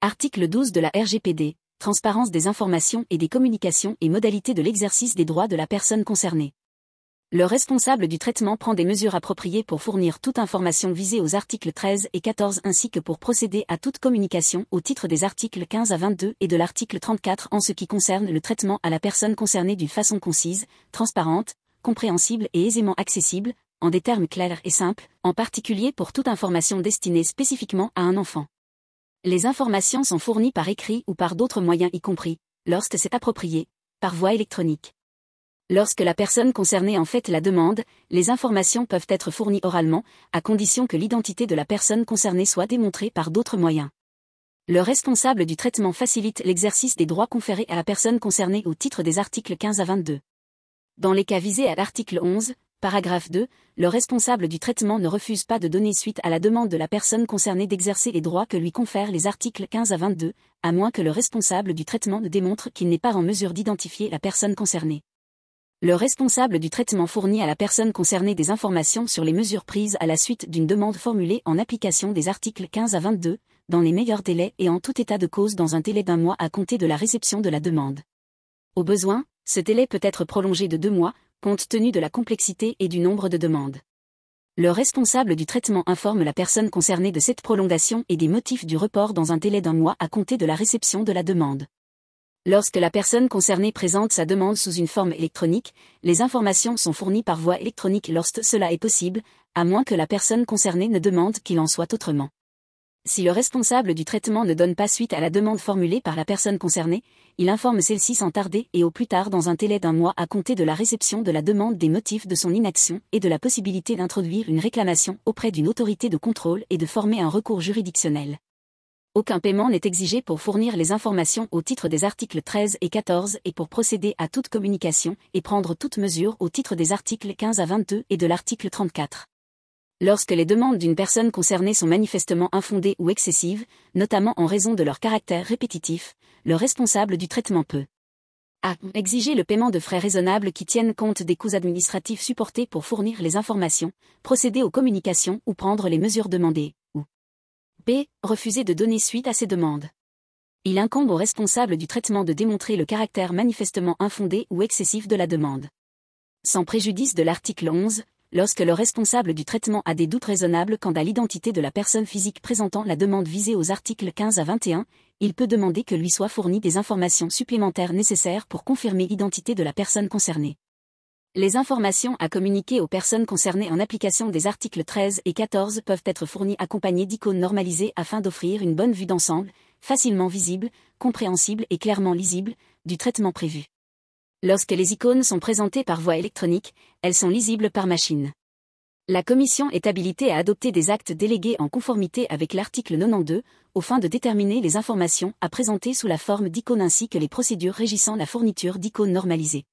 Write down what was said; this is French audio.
Article 12 de la RGPD, transparence des informations et des communications et modalités de l'exercice des droits de la personne concernée. Le responsable du traitement prend des mesures appropriées pour fournir toute information visée aux articles 13 et 14 ainsi que pour procéder à toute communication au titre des articles 15 à 22 et de l'article 34 en ce qui concerne le traitement à la personne concernée d'une façon concise, transparente, compréhensible et aisément accessible, en des termes clairs et simples, en particulier pour toute information destinée spécifiquement à un enfant. Les informations sont fournies par écrit ou par d'autres moyens y compris, lorsque c'est approprié, par voie électronique. Lorsque la personne concernée en fait la demande, les informations peuvent être fournies oralement, à condition que l'identité de la personne concernée soit démontrée par d'autres moyens. Le responsable du traitement facilite l'exercice des droits conférés à la personne concernée au titre des articles 15 à 22. Dans les cas visés à l'article 11, paragraphe 2, le responsable du traitement ne refuse pas de donner suite à la demande de la personne concernée d'exercer les droits que lui confèrent les articles 15 à 22, à moins que le responsable du traitement ne démontre qu'il n'est pas en mesure d'identifier la personne concernée. Le responsable du traitement fournit à la personne concernée des informations sur les mesures prises à la suite d'une demande formulée en application des articles 15 à 22, dans les meilleurs délais et en tout état de cause dans un délai d'1 mois à compter de la réception de la demande. Au besoin, ce délai peut être prolongé de 2 mois, compte tenu de la complexité et du nombre de demandes. Le responsable du traitement informe la personne concernée de cette prolongation et des motifs du report dans un délai d'1 mois à compter de la réception de la demande. Lorsque la personne concernée présente sa demande sous une forme électronique, les informations sont fournies par voie électronique lorsque cela est possible, à moins que la personne concernée ne demande qu'il en soit autrement. Si le responsable du traitement ne donne pas suite à la demande formulée par la personne concernée, il informe celle-ci sans tarder et au plus tard dans un délai d'1 mois à compter de la réception de la demande des motifs de son inaction et de la possibilité d'introduire une réclamation auprès d'une autorité de contrôle et de former un recours juridictionnel. Aucun paiement n'est exigé pour fournir les informations au titre des articles 13 et 14 et pour procéder à toute communication et prendre toute mesure au titre des articles 15 à 22 et de l'article 34. Lorsque les demandes d'une personne concernée sont manifestement infondées ou excessives, notamment en raison de leur caractère répétitif, le responsable du traitement peut a. Exiger le paiement de frais raisonnables qui tiennent compte des coûts administratifs supportés pour fournir les informations, procéder aux communications ou prendre les mesures demandées, ou b. Refuser de donner suite à ces demandes. Il incombe au responsable du traitement de démontrer le caractère manifestement infondé ou excessif de la demande. Sans préjudice de l'article 11, lorsque le responsable du traitement a des doutes raisonnables quant à l'identité de la personne physique présentant la demande visée aux articles 15 à 21, il peut demander que lui soient fournies des informations supplémentaires nécessaires pour confirmer l'identité de la personne concernée. Les informations à communiquer aux personnes concernées en application des articles 13 et 14 peuvent être fournies accompagnées d'icônes normalisées afin d'offrir une bonne vue d'ensemble, facilement visible, compréhensible et clairement lisible, du traitement prévu. Lorsque les icônes sont présentées par voie électronique, elles sont lisibles par machine. La Commission est habilitée à adopter des actes délégués en conformité avec l'article 92, aux fins de déterminer les informations à présenter sous la forme d'icônes ainsi que les procédures régissant la fourniture d'icônes normalisées.